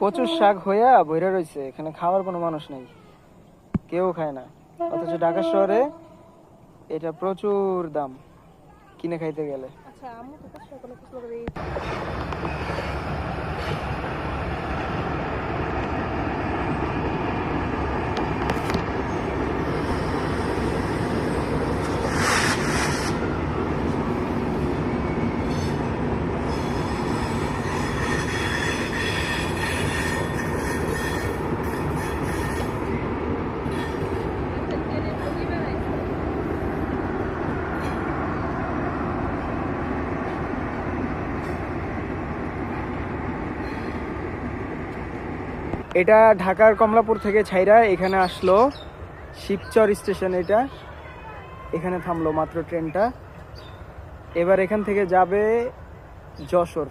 কচুর শাক হইয়া বইরা রয়েছে, এখানে খাওয়ার কোনো মানুষ নেই, কেউ খায় না। অথচ ঢাকা শহরে এটা প্রচুর দাম কিনে খাইতে গেলে। আচ্ছা আম্মু তো কষ্ট করে কষ্ট করে এটা ঢাকার কমলাপুর থেকে ছাইরা এখানে আসলো শিবচর স্টেশন। এটা এখানে থামলো মাত্র ট্রেনটা। এবার এখান থেকে যাবে যশোর।